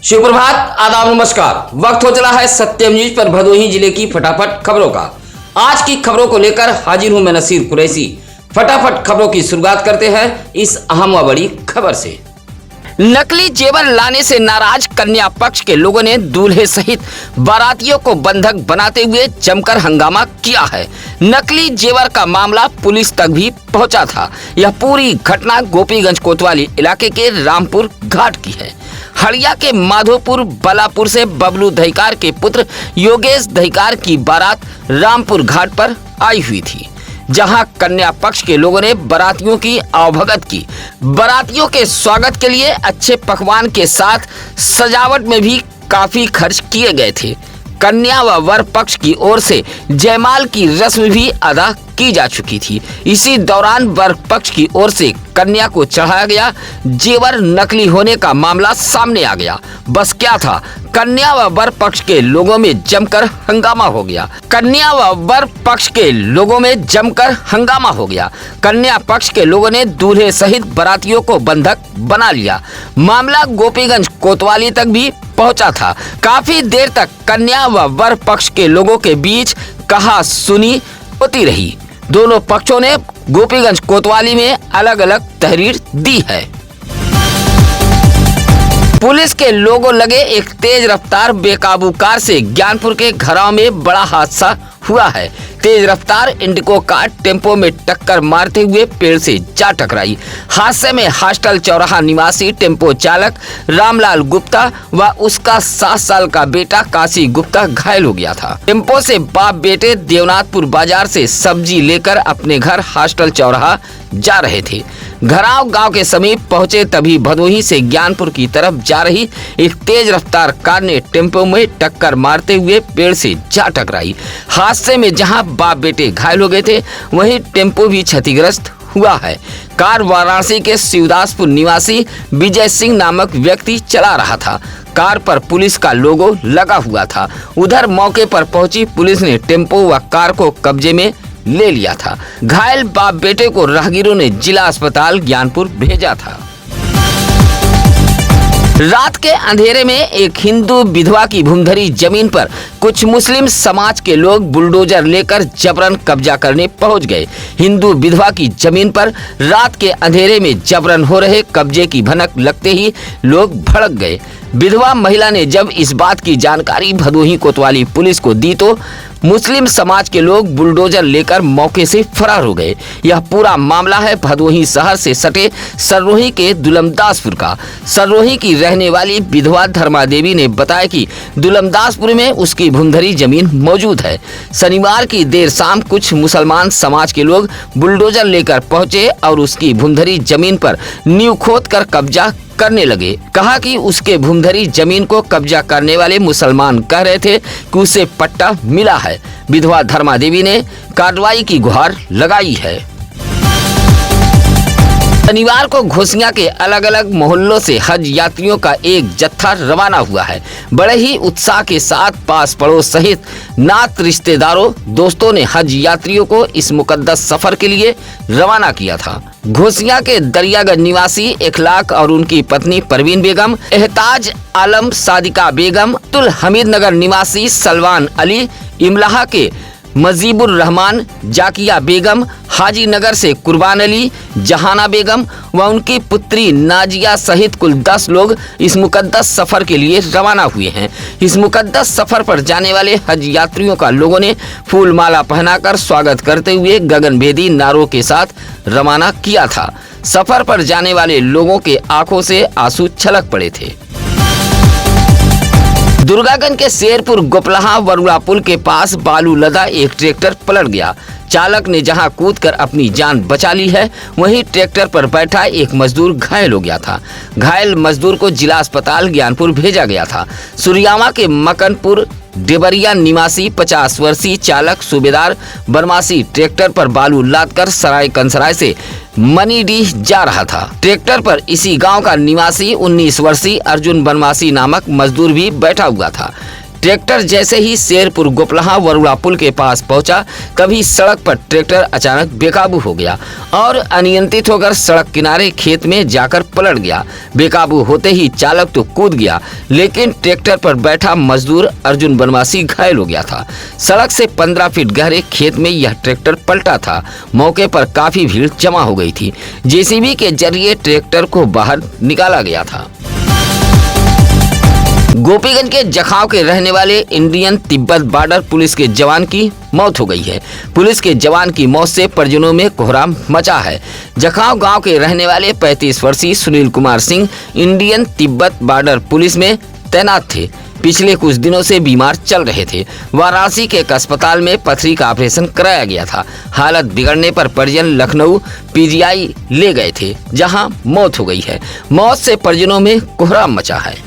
सुप्रभात, आदाब, नमस्कार। वक्त हो चला है सत्यम न्यूज पर भदोही जिले की फटाफट खबरों का। आज की खबरों को लेकर हाजिर हूं मैं नसीर कुरैशी। फटाफट खबरों की शुरुआत करते हैं इस अहम व बड़ी खबर से। नकली जेवर लाने से नाराज कन्या पक्ष के लोगों ने दूल्हे सहित बारातियों को बंधक बनाते हुए जमकर हंगामा किया है। नकली जेवर का मामला पुलिस तक भी पहुंचा था। यह पूरी घटना गोपीगंज कोतवाली इलाके के रामपुर घाट की है। हड़िया के माधोपुर बलापुर से बबलू दहीकार के पुत्र योगेश दहीकार की बारात रामपुर घाट पर आई हुई थी, जहां कन्या पक्ष के लोगों ने बारातियों की आवभगत की। बारातियों के स्वागत के लिए अच्छे पकवान के साथ सजावट में भी काफी खर्च किए गए थे। कन्या व वर पक्ष की ओर से जयमाल की रस्म भी अदा की जा चुकी थी। इसी दौरान वर पक्ष की ओर से कन्या को चढ़ाया गया जेवर नकली होने का मामला सामने आ गया। बस क्या था, कन्या व वर पक्ष के लोगों में जमकर हंगामा हो गया। कन्या व वर पक्ष के लोगों में जमकर हंगामा हो गया। कन्या पक्ष के लोगों ने दूल्हे सहित बारातियों को बंधक बना लिया। मामला गोपीगंज कोतवाली तक भी पहुंचा था। काफी देर तक कन्या व वर पक्ष के लोगों के बीच कहा सुनी होती रही। दोनों पक्षों ने गोपीगंज कोतवाली में अलग अलग तहरीर दी है। पुलिस के लोगों लगे एक तेज रफ्तार बेकाबू कार से ज्ञानपुर के घराव में बड़ा हादसा हुआ है। तेज रफ्तार इंडिको कार टेम्पो में टक्कर मारते हुए पेड़ से जा टकराई। हादसे में हॉस्टल चौराहा निवासी टेम्पो चालक रामलाल गुप्ता व उसका 7 साल का बेटा काशी गुप्ता घायल हो गया था। टेम्पो से बाप बेटे देवनाथपुर बाजार से सब्जी लेकर अपने घर हॉस्टल चौराहा जा रहे थे। घराव गांव के समीप पहुंचे तभी भदोही से ज्ञानपुर की तरफ जा रही एक तेज रफ्तार कार ने टेम्पो में टक्कर मारते हुए पेड़ से जा टकराई। हादसे में जहां बाप बेटे घायल हो गए थे, वहीं टेम्पो भी क्षतिग्रस्त हुआ है। कार वाराणसी के शिवदासपुर निवासी विजय सिंह नामक व्यक्ति चला रहा था। कार पर पुलिस का लोगो लगा हुआ था। उधर मौके पर पहुंची पुलिस ने टेम्पो व कार को कब्जे में ले लिया था। घायल बाप बेटे को राहगीरों ने जिला अस्पताल ज्ञानपुर भेजा था। रात के अंधेरे में एक हिंदू विधवा की भूमधरी जमीन पर कुछ मुस्लिम समाज के लोग बुलडोजर लेकर जबरन कब्जा करने पहुंच गए। हिंदू विधवा की जमीन पर रात के अंधेरे में जबरन हो रहे कब्जे की भनक लगते ही लोग भड़क गए। विधवा महिला ने जब इस बात की जानकारी भदोही कोतवाली पुलिस को दी तो मुस्लिम समाज के लोग बुलडोजर लेकर मौके से फरार हो गए। यह पूरा मामला है भदोही शहर से सटे सररोही के दुलमदासपुर का। सररोही की रहने वाली विधवा धर्मा देवी ने बताया कि दुलमदासपुर में उसकी भूमधरी जमीन मौजूद है। शनिवार की देर शाम कुछ मुसलमान समाज के लोग बुलडोजर लेकर पहुंचे और उसकी भूमधरी जमीन पर नींव खोद कर कब्जा करने लगे। कहा कि उसके भूमधरी जमीन को कब्जा करने वाले मुसलमान कह रहे थे कि उसे पट्टा मिला है। विधवा धर्मा देवी ने कार्रवाई की गुहार लगाई है। शनिवार को घोसियां के अलग अलग मोहल्लों से हज यात्रियों का एक जत्था रवाना हुआ है। बड़े ही उत्साह के साथ पास पड़ोस सहित नात रिश्तेदारों दोस्तों ने हज यात्रियों को इस मुकद्दस सफर के लिए रवाना किया था। घोसियां के दरियागंज निवासी इखलाक और उनकी पत्नी परवीन बेगम, एहताज आलम, सादिका बेगम, तुल हमीद नगर निवासी सलमान अली, इमलाहा के मजीबुर रहमान, जाकिया बेगम, हाजी नगर से कुर्बान अली, जहाना बेगम व उनकी पुत्री नाजिया सहित कुल 10 लोग इस मुकद्दस सफर के लिए रवाना हुए हैं। इस मुकद्दस सफर पर जाने वाले हज यात्रियों का लोगों ने फूल माला पहनाकर स्वागत करते हुए गगनभेदी नारों के साथ रवाना किया था। सफर पर जाने वाले लोगों के आंखों से आंसू छलक पड़े थे। दुर्गागंज के शेरपुर गोपलहा वरुणा पुल के पास बालू लदा एक ट्रैक्टर पलट गया। चालक ने जहां कूदकर अपनी जान बचा ली है, वहीं ट्रैक्टर पर बैठा एक मजदूर घायल हो गया था। घायल मजदूर को जिला अस्पताल ज्ञानपुर भेजा गया था। सुरियामा के मकनपुर देवरिया निवासी 50 वर्षीय चालक सूबेदार बरमासी ट्रैक्टर पर बालू लादकर सराय कंसराय से मनीडीह जा रहा था। ट्रैक्टर पर इसी गांव का निवासी 19 वर्षीय अर्जुन बनवासी नामक मजदूर भी बैठा हुआ था। ट्रैक्टर जैसे ही शेरपुर गोपलहा वरुणा पुल के पास पहुंचा, कभी सड़क पर ट्रैक्टर अचानक बेकाबू हो गया और अनियंत्रित होकर सड़क किनारे खेत में जाकर पलट गया। बेकाबू होते ही चालक तो कूद गया, लेकिन ट्रैक्टर पर बैठा मजदूर अर्जुन बनवासी घायल हो गया था। सड़क से 15 फीट गहरे खेत में यह ट्रैक्टर पलटा था। मौके पर काफी भीड़ जमा हो गई थी। जेसीबी के जरिए ट्रैक्टर को बाहर निकाला गया था। गोपीगंज के जखाव के रहने वाले इंडियन तिब्बत बॉर्डर पुलिस के जवान की मौत हो गई है। पुलिस के जवान की मौत से परिजनों में कोहराम मचा है। जखाव गांव के रहने वाले 35 वर्षीय Sunil Kumar Singh Indian Tibet border police में तैनात थे। पिछले कुछ दिनों से बीमार चल रहे थे। वाराणसी के एक अस्पताल में पथरी का ऑपरेशन कराया गया था। हालत बिगड़ने पर परिजन लखनऊ पीजीआई ले गए थे, जहां मौत हो गई है। मौत से परिजनों में कोहराम मचा है।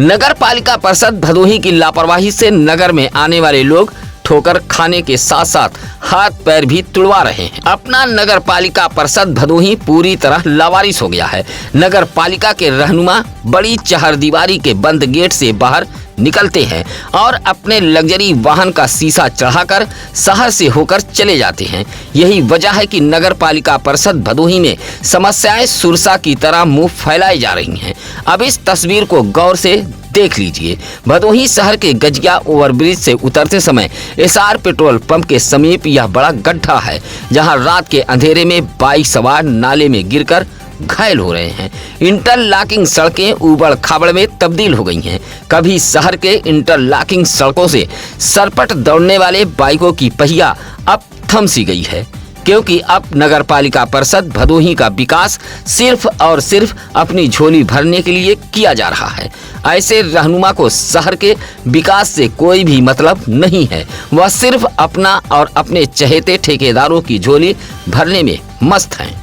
नगर पालिका परिषद भदोही की लापरवाही से नगर में आने वाले लोग ठोकर खाने के साथ साथ हाथ पैर भी तुड़वा रहे हैं। अपना नगर पालिका परिषद भदोही पूरी तरह लावारिस हो गया है। नगर पालिका के रहनुमा बड़ी चहरदीवारी के बंद गेट से बाहर निकलते हैं और अपने लग्जरी वाहन का शीशा चढ़ाकर शहर से होकर चले जाते हैं। यही वजह है कि नगर पालिका परिषद भदोही में समस्याएं सुरसा की तरह मुंह फैलाई जा रही हैं। अब इस तस्वीर को गौर से देख लीजिए। भदोही शहर के गजिया ओवरब्रिज से उतरते समय एसआर पेट्रोल पंप के समीप यह बड़ा गड्ढा है, जहां रात के अंधेरे में बाइक सवार नाले में गिरकर घायल हो रहे हैं। इंटरलॉकिंग सड़कें उबड़ खाबड़ में तब्दील हो गई हैं। कभी शहर के इंटरलॉकिंग सड़कों से सरपट दौड़ने वाले बाइकों की पहिया अब थम सी गई है, क्योंकि अब नगर पालिका परिषद भदोही का विकास सिर्फ और सिर्फ अपनी झोली भरने के लिए किया जा रहा है। ऐसे रहनुमा को शहर के विकास से कोई भी मतलब नहीं है। वह सिर्फ अपना और अपने चहेते ठेकेदारों की झोली भरने में मस्त हैं।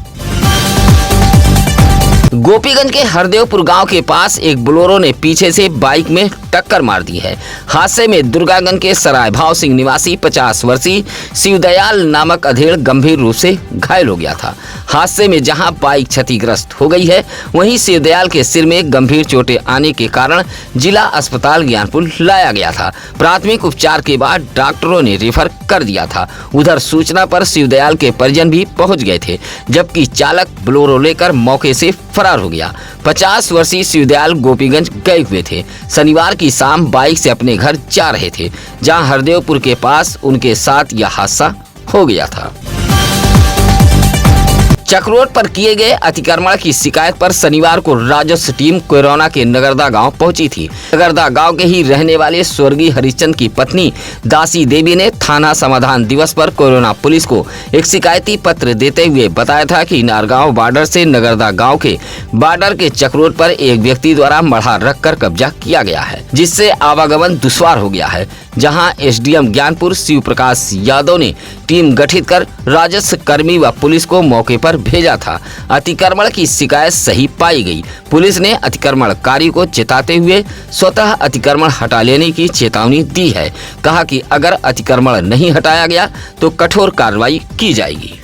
गोपीगंज के हरदेवपुर गांव के पास एक बोलेरो ने पीछे से बाइक में टक्कर मार दी है। हादसे में दुर्गागंज के सराय भाव सिंह निवासी 50 वर्षीय शिवदयाल नामक अधेड़ गंभीर रूप से घायल हो गया था। हादसे में जहां बाइक क्षतिग्रस्त हो गई है, वहीं शिवदयाल के सिर में गंभीर चोटें आने के कारण जिला अस्पताल ज्ञानपुर लाया गया था। प्राथमिक उपचार के बाद डॉक्टरों ने रेफर कर दिया था। उधर सूचना पर शिवदयाल के परिजन भी पहुंच गए थे, जबकि चालक बोलेरो लेकर मौके से फरार हो गया। 50 वर्षीय शिवदयाल गोपीगंज गए हुए थे। शनिवार की शाम बाइक से अपने घर जा रहे थे, जहां हरदेवपुर के पास उनके साथ यह हादसा हो गया था। चक्रोट पर किए गए अतिक्रमण की शिकायत पर शनिवार को राजस्व टीम कोरोना के नगरदा गांव पहुंची थी। नगरदा गांव के ही रहने वाले स्वर्गीय हरिचंद की पत्नी दासी देवी ने थाना समाधान दिवस पर कोरोना पुलिस को एक शिकायती पत्र देते हुए बताया था कि नारगांव बॉर्डर से नगरदा गांव के बॉर्डर के चक्रोट पर एक व्यक्ति द्वारा मढ़ा रखकर कब्जा किया गया है, जिससे आवागमन दुश्वार हो गया है। जहां एसडीएम ज्ञानपुर शिव प्रकाश यादव ने टीम गठित कर राजस्व कर्मी व पुलिस को मौके पर भेजा था। अतिक्रमण की शिकायत सही पाई गई। पुलिस ने अतिक्रमणकारी को चेताते हुए स्वतः अतिक्रमण हटा लेने की चेतावनी दी है। कहा कि अगर अतिक्रमण नहीं हटाया गया तो कठोर कार्रवाई की जाएगी।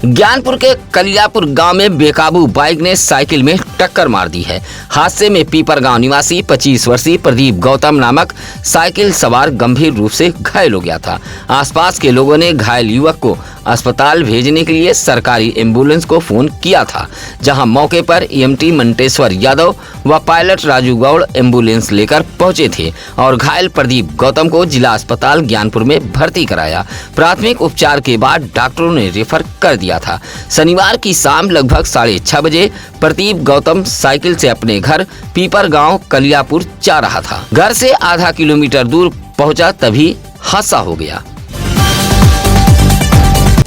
ज्ञानपुर के कलियापुर गांव में बेकाबू बाइक ने साइकिल में टक्कर मार दी है। हादसे में पीपर गांव निवासी 25 वर्षीय प्रदीप गौतम नामक साइकिल सवार गंभीर रूप से घायल हो गया था। आसपास के लोगों ने घायल युवक को अस्पताल भेजने के लिए सरकारी एम्बुलेंस को फोन किया था, जहां मौके पर ईएमटी मंटेश्वर यादव व पायलट राजू गौड़ एम्बुलेंस लेकर पहुंचे थे और घायल प्रदीप गौतम को जिला अस्पताल ज्ञानपुर में भर्ती कराया। प्राथमिक उपचार के बाद डॉक्टरों ने रेफर कर दिया था। शनिवार की शाम लगभग 6:30 बजे प्रदीप गौतम साइकिल से अपने घर पीपर गांव कलियापुर जा रहा था। घर से आधा किलोमीटर दूर पहुंचा तभी हादसा हो गया।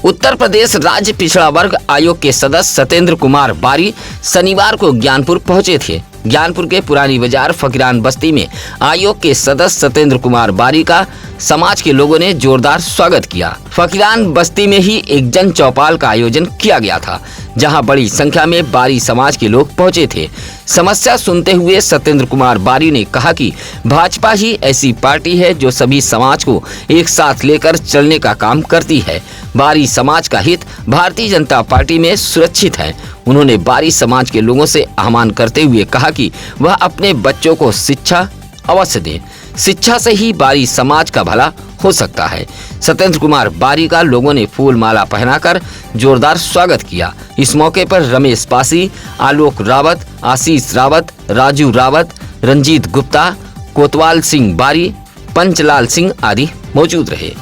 उत्तर प्रदेश राज्य पिछड़ा वर्ग आयोग के सदस्य सत्येंद्र कुमार बारी शनिवार को ज्ञानपुर पहुंचे थे। ज्ञानपुर के पुरानी बाजार फकीरान बस्ती में आयोग के सदस्य सत्येंद्र कुमार बारी का समाज के लोगों ने जोरदार स्वागत किया। फकीरान बस्ती में ही एक जन चौपाल का आयोजन किया गया था, जहां बड़ी संख्या में बारी समाज के लोग पहुंचे थे। समस्या सुनते हुए सत्येंद्र कुमार बारी ने कहा कि भाजपा ही ऐसी पार्टी है जो सभी समाज को एक साथ लेकर चलने का काम करती है। बारी समाज का हित भारतीय जनता पार्टी में सुरक्षित है। उन्होंने बारी समाज के लोगों से आह्वान करते हुए कहा कि वह अपने बच्चों को शिक्षा अवश्य दें। शिक्षा से ही बारी समाज का भला हो सकता है। सत्येंद्र कुमार बारी का लोगों ने फूल माला पहनाकर जोरदार स्वागत किया। इस मौके पर रमेश पासी, आलोक रावत, आशीष रावत, राजू रावत, रंजीत गुप्ता, कोतवाल सिंह बारी, पंचलाल सिंह आदि मौजूद रहे।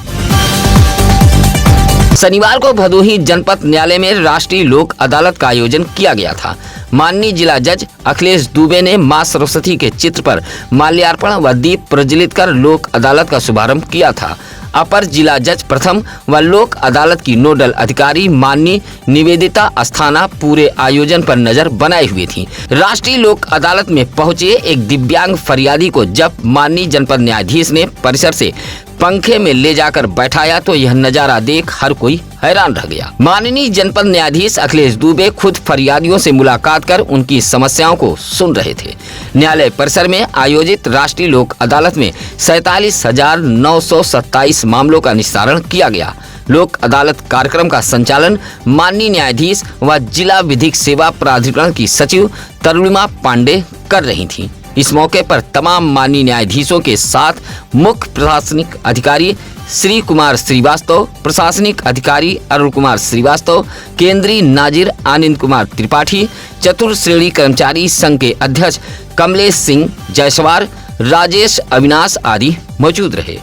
शनिवार को भदोही जनपद न्यायालय में राष्ट्रीय लोक अदालत का आयोजन किया गया था। माननीय जिला जज अखिलेश दुबे ने मां सरस्वती के चित्र पर माल्यार्पण व दीप प्रज्वलित कर लोक अदालत का शुभारंभ किया था। अपर जिला जज प्रथम व लोक अदालत की नोडल अधिकारी माननीय निवेदिता अस्थाना पूरे आयोजन पर नजर बनाए हुए थी। राष्ट्रीय लोक अदालत में पहुंचे एक दिव्यांग फरियादी को जब माननीय जनपद न्यायाधीश ने परिसर से पंखे में ले जाकर बैठाया तो यह नजारा देख हर कोई हैरान रह गया। माननीय जनपद न्यायाधीश अखिलेश दुबे खुद फरियादियों से मुलाकात कर उनकी समस्याओं को सुन रहे थे। न्यायालय परिसर में आयोजित राष्ट्रीय लोक अदालत में 47,927 मामलों का निस्तारण किया गया। लोक अदालत कार्यक्रम का संचालन माननीय न्यायाधीश व जिला विधिक सेवा प्राधिकरण की सचिव तरुणिमा पांडे कर रही थी। इस मौके पर तमाम माननीय न्यायाधीशों के साथ मुख्य प्रशासनिक अधिकारी श्री कुमार श्रीवास्तव, प्रशासनिक अधिकारी अरुण कुमार श्रीवास्तव, केंद्रीय नाजिर आनंद कुमार त्रिपाठी, चतुर्थ श्रेणी कर्मचारी संघ के अध्यक्ष कमलेश सिंह जायसवाल, राजेश अविनाश आदि मौजूद रहे।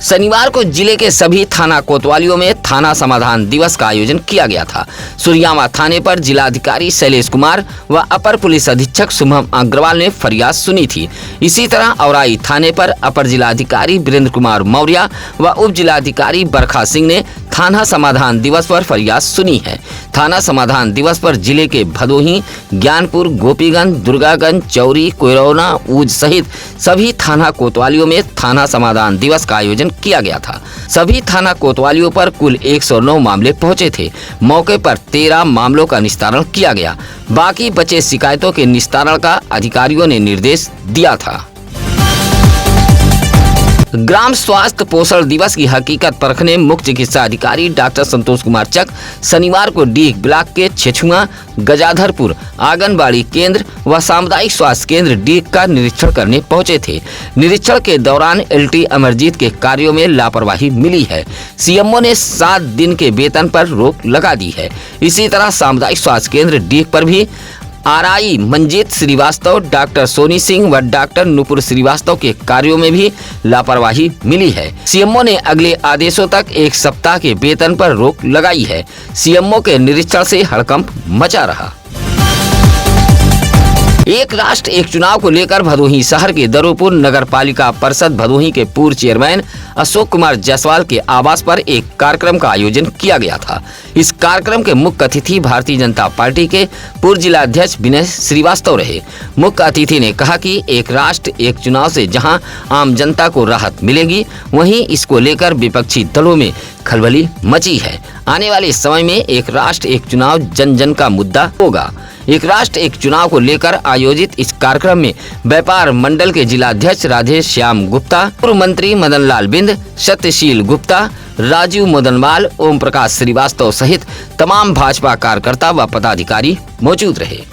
शनिवार को जिले के सभी थाना कोतवालियों में थाना समाधान दिवस का आयोजन किया गया था। सुरियामा थाने पर जिलाधिकारी शैलेश कुमार व अपर पुलिस अधीक्षक शुभम अग्रवाल ने फरियाद सुनी थी। इसी तरह औराई थाने पर अपर जिलाधिकारी वीरेंद्र कुमार मौर्य व उप जिलाधिकारी बरखा सिंह ने थाना समाधान दिवस पर फरियाद सुनी है। थाना समाधान दिवस पर जिले के भदोही, ज्ञानपुर, गोपीगंज, दुर्गागंज, चौरी, कोयरौना, ऊज सहित सभी थाना कोतवालियों में थाना समाधान दिवस का आयोजन किया गया था। सभी थाना कोतवालियों पर कुल 109 मामले पहुंचे थे। मौके पर 13 मामलों का निस्तारण किया गया। बाकी बचे शिकायतों के निस्तारण का अधिकारियों ने निर्देश दिया था। ग्राम स्वास्थ्य पोषण दिवस की हकीकत परखने मुख्य चिकित्सा अधिकारी डॉक्टर संतोष कुमार चक शनिवार को डीह ब्लॉक के छेछुआ, गजाधरपुर आंगनबाड़ी केंद्र व सामुदायिक स्वास्थ्य केंद्र डीह का निरीक्षण करने पहुंचे थे। निरीक्षण के दौरान एलटी अमरजीत के कार्यों में लापरवाही मिली है। सीएमओ ने 7 दिन के वेतन पर रोक लगा दी है। इसी तरह सामुदायिक स्वास्थ्य केंद्र डीह पर भी आरआई मंजीत श्रीवास्तव, डॉक्टर सोनी सिंह व डॉक्टर नुपुर श्रीवास्तव के कार्यों में भी लापरवाही मिली है। सीएमओ ने अगले आदेशों तक 1 सप्ताह के वेतन पर रोक लगाई है। सीएमओ के निरीक्षण से हड़कंप मचा रहा। एक राष्ट्र एक चुनाव को लेकर भदोही शहर के दरोपुर नगर पालिका परिषद भदोही के पूर्व चेयरमैन अशोक कुमार जायसवाल के आवास पर एक कार्यक्रम का आयोजन किया गया था। इस कार्यक्रम के मुख्य अतिथि भारतीय जनता पार्टी के पूर्व जिला अध्यक्ष विनय श्रीवास्तव रहे। मुख्य अतिथि ने कहा कि एक राष्ट्र एक चुनाव से जहां आम जनता को राहत मिलेगी, वहीं इसको लेकर विपक्षी दलों में खलबली मची है। आने वाले समय में एक राष्ट्र एक चुनाव जन जन का मुद्दा होगा। एक राष्ट्र एक चुनाव को लेकर आयोजित इस कार्यक्रम में व्यापार मंडल के जिलाध्यक्ष राधे श्याम गुप्ता, पूर्व मंत्री मदन लाल बिंद, सत्यशील गुप्ता, राजीव मोदनवाल, ओम प्रकाश श्रीवास्तव सहित तमाम भाजपा कार्यकर्ता व पदाधिकारी मौजूद रहे।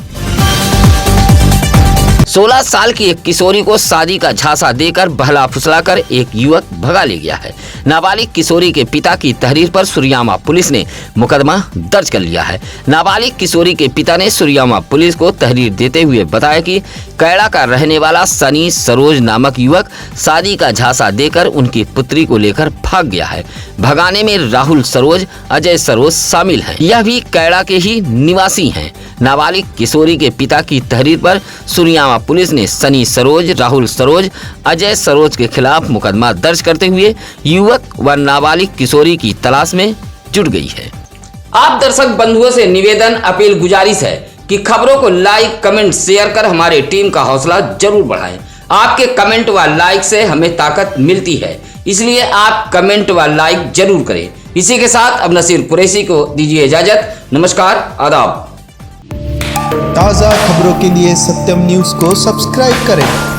16 साल की एक किशोरी को शादी का झांसा देकर बहला फुसलाकर एक युवक भगा ले गया है। नाबालिग किशोरी के पिता की तहरीर पर सुरियामा पुलिस ने मुकदमा दर्ज कर लिया है। नाबालिग किशोरी के पिता ने सुरियामा पुलिस को तहरीर देते हुए बताया कि कैड़ा का रहने वाला सनी सरोज नामक युवक शादी का झांसा देकर उनकी पुत्री को लेकर भाग गया है। भगाने में राहुल सरोज, अजय सरोज शामिल हैं। यह भी कैड़ा के ही निवासी हैं। नाबालिग किशोरी के पिता की तहरीर पर सुरियामा पुलिस ने सनी सरोज, राहुल सरोज, अजय सरोज के खिलाफ मुकदमा दर्ज करते हुए युवक व नाबालिग किशोरी की तलाश में जुट गई है। आप दर्शक बंधुओं से निवेदन, अपील, गुजारिश है कि खबरों को लाइक, कमेंट, शेयर कर हमारे टीम का हौसला जरूर बढ़ाएं। आपके कमेंट व लाइक से हमें ताकत मिलती है, इसलिए आप कमेंट व लाइक जरूर करें। इसी के साथ अब नसीर कुरैशी को दीजिए इजाजत। नमस्कार, आदाब। ताज़ा खबरों के लिए सत्यम न्यूज़ को सब्सक्राइब करें।